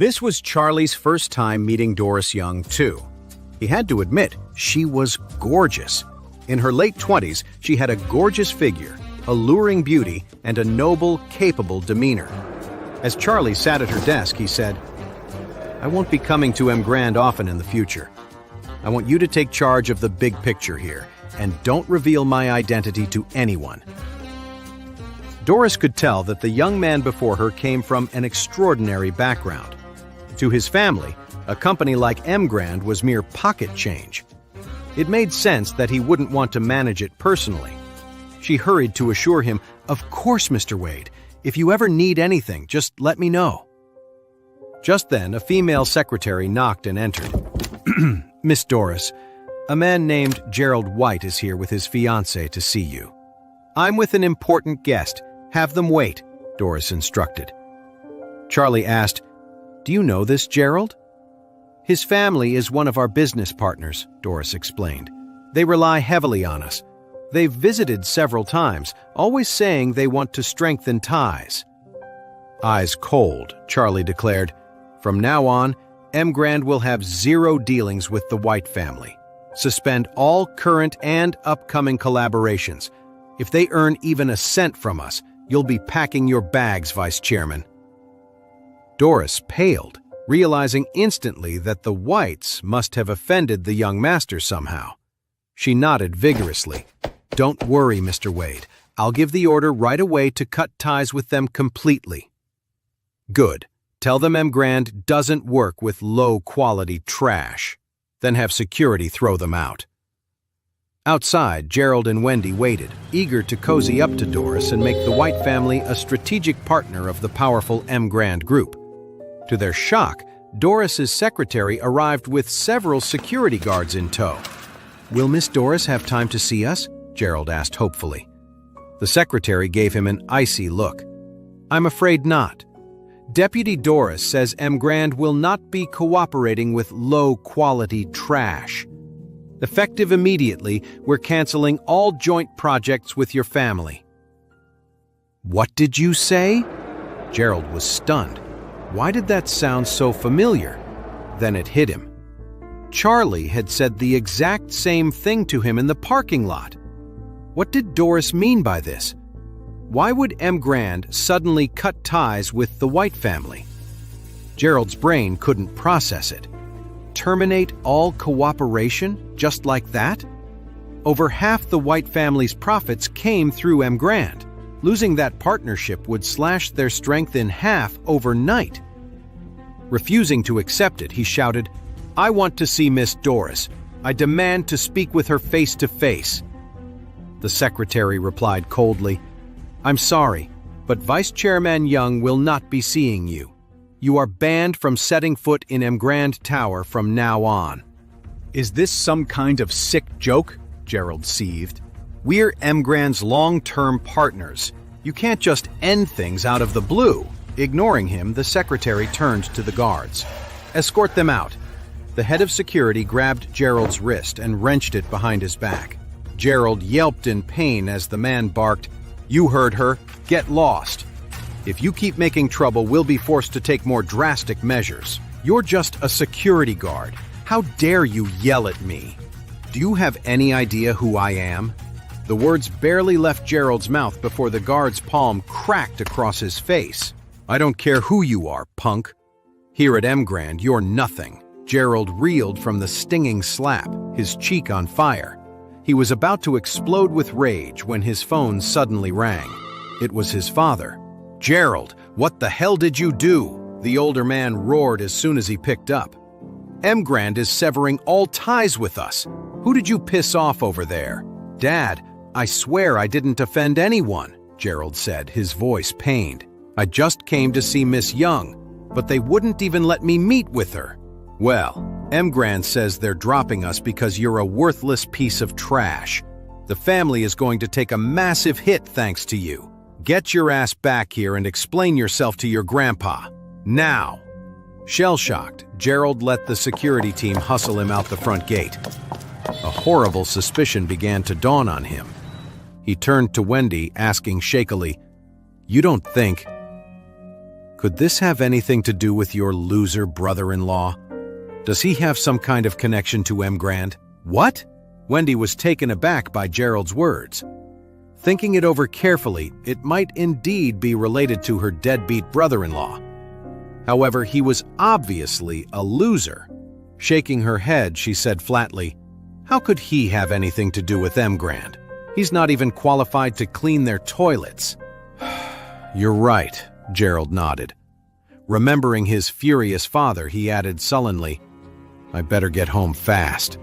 This was Charlie's first time meeting Doris Young, too. He had to admit, she was gorgeous. In her late 20s, she had a gorgeous figure, alluring beauty, and a noble, capable demeanor. As Charlie sat at her desk, he said, "I won't be coming to M. Grand often in the future. I want you to take charge of the big picture here, and don't reveal my identity to anyone." Doris could tell that the young man before her came from an extraordinary background. To his family, a company like M. Grand was mere pocket change. It made sense that he wouldn't want to manage it personally. She hurried to assure him, "Of course, Mr. Wade. If you ever need anything, just let me know." Just then, a female secretary knocked and entered. "Miss Doris, a man named Gerald White is here with his fiancée to see you." "I'm with an important guest. Have them wait," Doris instructed. Charlie asked, "Do you know this Gerald?" "His family is one of our business partners," Doris explained. "They rely heavily on us. They've visited several times, always saying they want to strengthen ties." Eyes cold, Charlie declared, "From now on, M. Grand will have zero dealings with the White family. Suspend all current and upcoming collaborations. If they earn even a cent from us, you'll be packing your bags, Vice Chairman." Doris paled, realizing instantly that the Whites must have offended the young master somehow. She nodded vigorously. "Don't worry, Mr. Wade. I'll give the order right away to cut ties with them completely." "Good. Tell them M. Grand doesn't work with low-quality trash. Then have security throw them out." Outside, Gerald and Wendy waited, eager to cozy up to Doris and make the White family a strategic partner of the powerful M. Grand group. To their shock, Doris's secretary arrived with several security guards in tow. "Will Miss Doris have time to see us?" Gerald asked hopefully. The secretary gave him an icy look. "I'm afraid not. Deputy Doris says M. Grand will not be cooperating with low-quality trash. Effective immediately, we're canceling all joint projects with your family." "What did you say?" Gerald was stunned. Why did that sound so familiar? Then it hit him. Charlie had said the exact same thing to him in the parking lot. What did Doris mean by this? Why would M. Grand suddenly cut ties with the White family? Gerald's brain couldn't process it. Terminate all cooperation just like that? Over half the White family's profits came through M. Grand. Losing that partnership would slash their strength in half overnight. Refusing to accept it, he shouted, "I want to see Miss Doris. I demand to speak with her face to face." The secretary replied coldly, "I'm sorry, but Vice Chairman Young will not be seeing you. You are banned from setting foot in M. Grand Tower from now on." "Is this some kind of sick joke?" Gerald seethed. "We're M. Grand's long-term partners. You can't just end things out of the blue." Ignoring him, the secretary turned to the guards. "Escort them out." The head of security grabbed Gerald's wrist and wrenched it behind his back. Gerald yelped in pain as the man barked, "You heard her. Get lost. If you keep making trouble, we'll be forced to take more drastic measures. You're just a security guard. How dare you yell at me? Do you have any idea who I am?" The words barely left Gerald's mouth before the guard's palm cracked across his face. "I don't care who you are, punk. Here at M. Grand, you're nothing." Gerald reeled from the stinging slap, his cheek on fire. He was about to explode with rage when his phone suddenly rang. It was his father. "Gerald, what the hell did you do?" The older man roared as soon as he picked up. "M. Grand is severing all ties with us. Who did you piss off over there?" "Dad, I swear I didn't offend anyone," Gerald said, his voice pained. "I just came to see Miss Young, but they wouldn't even let me meet with her." "Well, M. Grand says they're dropping us because you're a worthless piece of trash. The family is going to take a massive hit thanks to you. Get your ass back here and explain yourself to your grandpa. Now." Shell-shocked, Gerald let the security team hustle him out the front gate. A horrible suspicion began to dawn on him. He turned to Wendy, asking shakily, "You don't think—" Could this have anything to do with your loser brother-in-law? Does he have some kind of connection to M. Grand? What? Wendy was taken aback by Gerald's words. Thinking it over carefully, it might indeed be related to her deadbeat brother-in-law. However, he was obviously a loser. Shaking her head, she said flatly, "How could he have anything to do with M. Grand? He's not even qualified to clean their toilets." "You're right," Gerald nodded. Remembering his furious father, he added sullenly, "I better get home fast."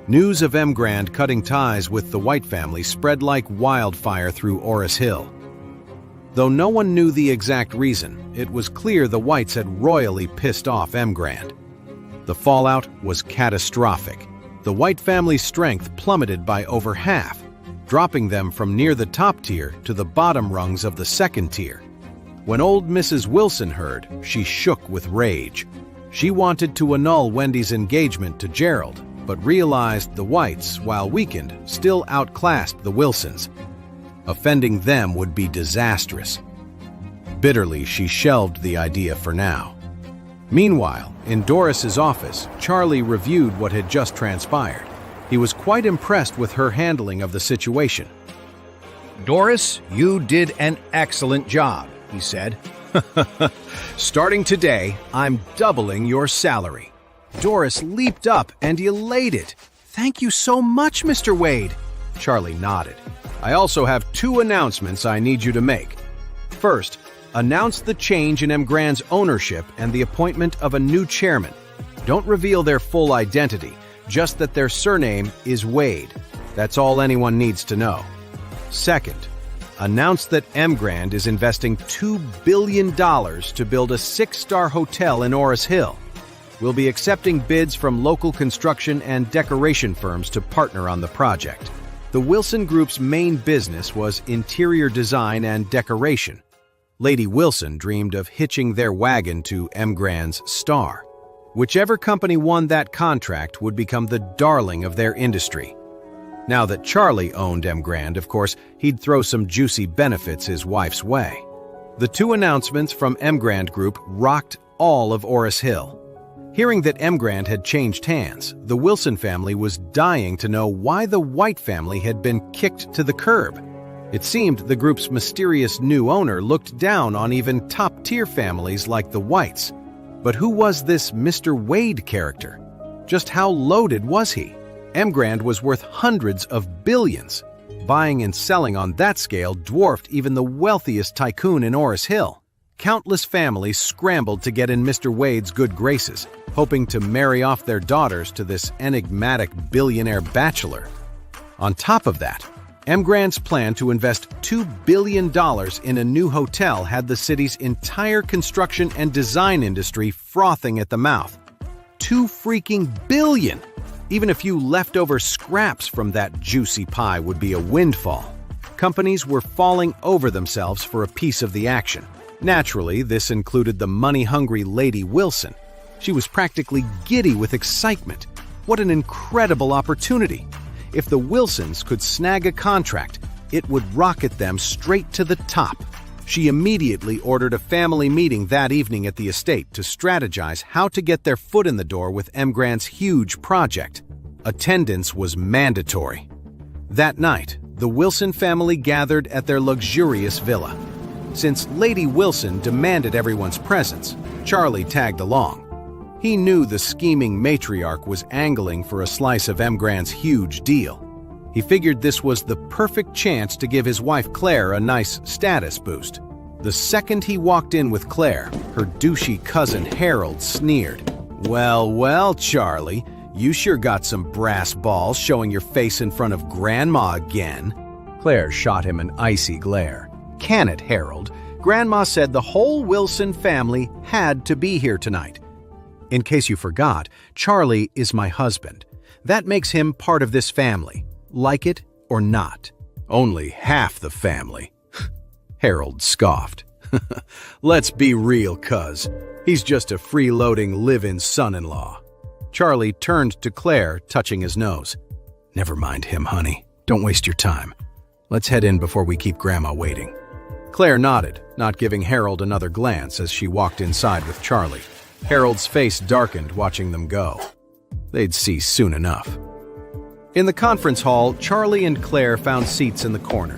News of M. Grand cutting ties with the White family spread like wildfire through Orris Hill. Though no one knew the exact reason, it was clear the Whites had royally pissed off M. Grand. The fallout was catastrophic. The White family's strength plummeted by over half, dropping them from near the top tier to the bottom rungs of the second tier. When old Mrs. Wilson heard, she shook with rage. She wanted to annul Wendy's engagement to Gerald, but realized the Whites, while weakened, still outclassed the Wilsons. Offending them would be disastrous. Bitterly, she shelved the idea for now. Meanwhile, in Doris's office, Charlie reviewed what had just transpired. He was quite impressed with her handling of the situation. "Doris, you did an excellent job," he said. "Starting today, I'm doubling your salary." Doris leaped up and elated. "Thank you so much, Mr. Wade." Charlie nodded. "I also have 2 announcements I need you to make. First, announce the change in M. Grand's ownership and the appointment of a new chairman. Don't reveal their full identity, just that their surname is Wade. That's all anyone needs to know. Second, announce that M. Grand is investing $2 billion to build a 6-star hotel in Orris Hill. We'll be accepting bids from local construction and decoration firms to partner on the project. The Wilson Group's main business was interior design and decoration. Lady Wilson dreamed of hitching their wagon to M. Grand's star. Whichever company won that contract would become the darling of their industry. Now that Charlie owned M. Grand, of course, he'd throw some juicy benefits his wife's way. The 2 announcements from M. Grand Group rocked all of Orris Hill. Hearing that M. Grand had changed hands, the Wilson family was dying to know why the White family had been kicked to the curb. It seemed the group's mysterious new owner looked down on even top-tier families like the Whites. But who was this Mr. Wade character? Just how loaded was he? M. Grand was worth hundreds of billions. Buying and selling on that scale dwarfed even the wealthiest tycoon in Orris Hill. Countless families scrambled to get in Mr. Wade's good graces, hoping to marry off their daughters to this enigmatic billionaire bachelor. On top of that, M. Grand's plan to invest $2 billion in a new hotel had the city's entire construction and design industry frothing at the mouth. $2 freaking billion! Even a few leftover scraps from that juicy pie would be a windfall. Companies were falling over themselves for a piece of the action. Naturally, this included the money-hungry Lady Wilson. She was practically giddy with excitement. What an incredible opportunity! If the Wilsons could snag a contract, it would rocket them straight to the top. She immediately ordered a family meeting that evening at the estate to strategize how to get their foot in the door with M. Grand's huge project. Attendance was mandatory. That night, the Wilson family gathered at their luxurious villa. Since Lady Wilson demanded everyone's presence, Charlie tagged along. He knew the scheming matriarch was angling for a slice of M. Grand's huge deal. He figured this was the perfect chance to give his wife Claire a nice status boost. The second he walked in with Claire, her douchey cousin Gerald sneered. Well, well, Charlie, you sure got some brass balls showing your face in front of Grandma again. Claire shot him an icy glare. Can it, Gerald? Grandma said the whole Wilson family had to be here tonight. In case you forgot, Charlie is my husband. That makes him part of this family, like it or not. Only half the family. Gerald scoffed. Let's be real, cuz. He's just a freeloading live-in son-in-law. Charlie turned to Claire, touching his nose. Never mind him, honey. Don't waste your time. Let's head in before we keep Grandma waiting. Claire nodded, not giving Harold another glance as she walked inside with Charlie. Harold's face darkened watching them go. They'd see soon enough. In the conference hall, Charlie and Claire found seats in the corner.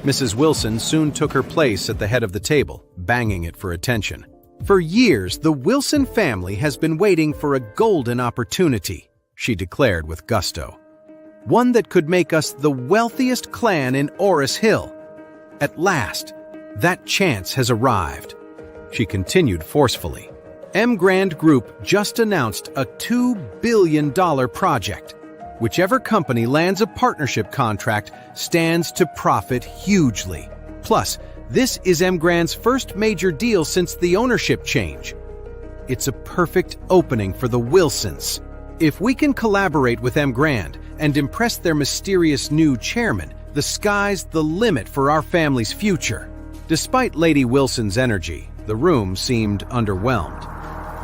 Mrs. Wilson soon took her place at the head of the table, banging it for attention. For years, the Wilson family has been waiting for a golden opportunity, she declared with gusto. One that could make us the wealthiest clan in Orris Hill. At last, that chance has arrived. She continued forcefully. M. Grand Group just announced a $2 billion project. Whichever company lands a partnership contract stands to profit hugely. Plus, this is M. Grand's first major deal since the ownership change. It's a perfect opening for the Wilsons. If we can collaborate with M. Grand and impress their mysterious new chairman, the sky's the limit for our family's future. Despite Lady Wilson's energy, the room seemed underwhelmed.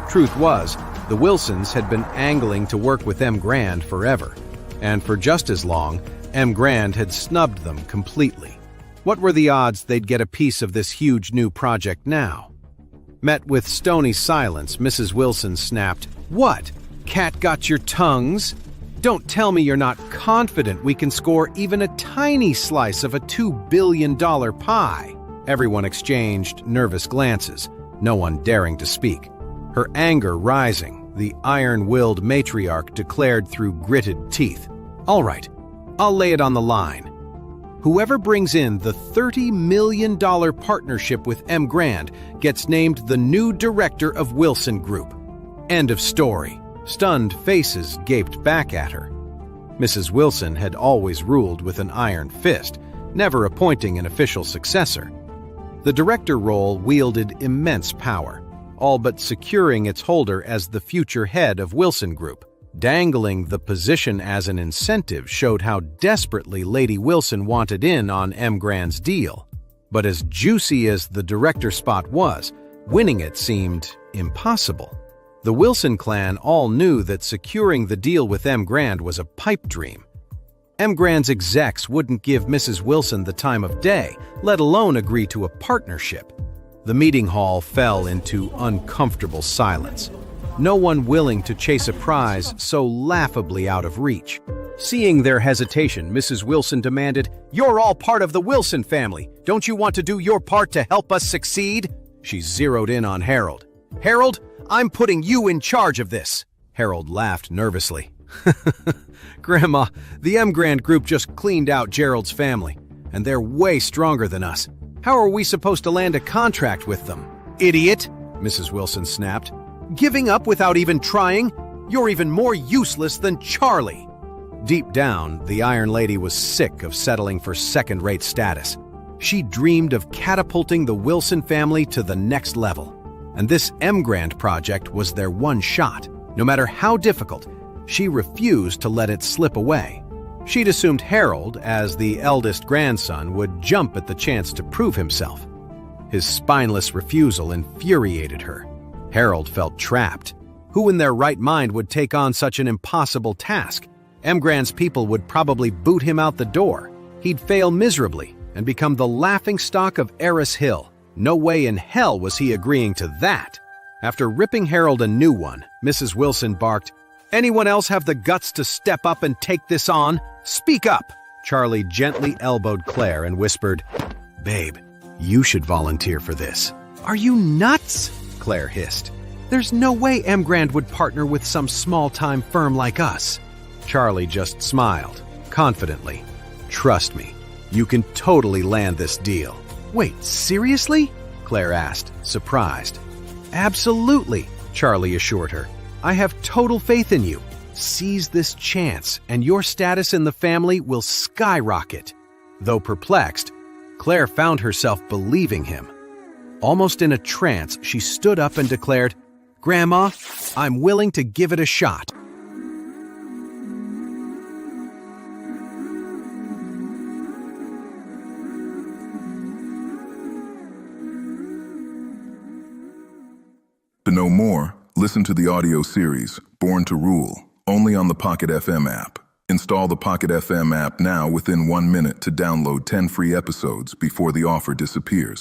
Truth was, the Wilsons had been angling to work with M. Grand forever, and for just as long, M. Grand had snubbed them completely. What were the odds they'd get a piece of this huge new project now? Met with stony silence, Mrs. Wilson snapped, "What? Cat got your tongues? Don't tell me you're not confident we can score even a tiny slice of a $2 billion pie." Everyone exchanged nervous glances, no one daring to speak. Her anger rising, the iron-willed matriarch declared through gritted teeth, "All right, I'll lay it on the line. Whoever brings in the $30 million partnership with M. Grand gets named the new director of Wilson Group." End of story. Stunned faces gaped back at her. Mrs. Wilson had always ruled with an iron fist, never appointing an official successor. The director role wielded immense power, all but securing its holder as the future head of Wilson Group. Dangling the position as an incentive showed how desperately Lady Wilson wanted in on M. Grand's deal. But as juicy as the director spot was, winning it seemed impossible. The Wilson clan all knew that securing the deal with M. Grand was a pipe dream. M. Grand's execs wouldn't give Mrs. Wilson the time of day, let alone agree to a partnership. The meeting hall fell into uncomfortable silence. No one willing to chase a prize so laughably out of reach. Seeing their hesitation, Mrs. Wilson demanded, "You're all part of the Wilson family. Don't you want to do your part to help us succeed?" She zeroed in on Harold. "Harold, I'm putting you in charge of this." Harold laughed nervously. "Grandma, the M. Grand Group just cleaned out Gerald's family, and they're way stronger than us. How are we supposed to land a contract with them?" "Idiot," Mrs. Wilson snapped. "Giving up without even trying? You're even more useless than Charlie." Deep down, the Iron Lady was sick of settling for second-rate status. She dreamed of catapulting the Wilson family to the next level. And this M. Grand project was their one shot. No matter how difficult, she refused to let it slip away. She'd assumed Harold, as the eldest grandson, would jump at the chance to prove himself. His spineless refusal infuriated her. Harold felt trapped. Who in their right mind would take on such an impossible task? M. Grand's people would probably boot him out the door. He'd fail miserably and become the laughingstock of Orris Hill. No way in hell was he agreeing to that. After ripping Harold a new one, Mrs. Wilson barked, "Anyone else have the guts to step up and take this on? Speak up!" Charlie gently elbowed Claire and whispered, "Babe, you should volunteer for this." "Are you nuts?" Claire hissed. "There's no way M. Grand would partner with some small-time firm like us." Charlie just smiled, confidently. "Trust me, you can totally land this deal." "Wait, seriously?" Claire asked, surprised. "Absolutely," Charlie assured her. "I have total faith in you. Seize this chance, and your status in the family will skyrocket." Though perplexed, Claire found herself believing him. Almost in a trance, she stood up and declared, "Grandma, I'm willing to give it a shot." To know more, listen to the audio series, Born to Rule, only on the Pocket FM app. Install the Pocket FM app now within 1 minute to download 10 free episodes before the offer disappears.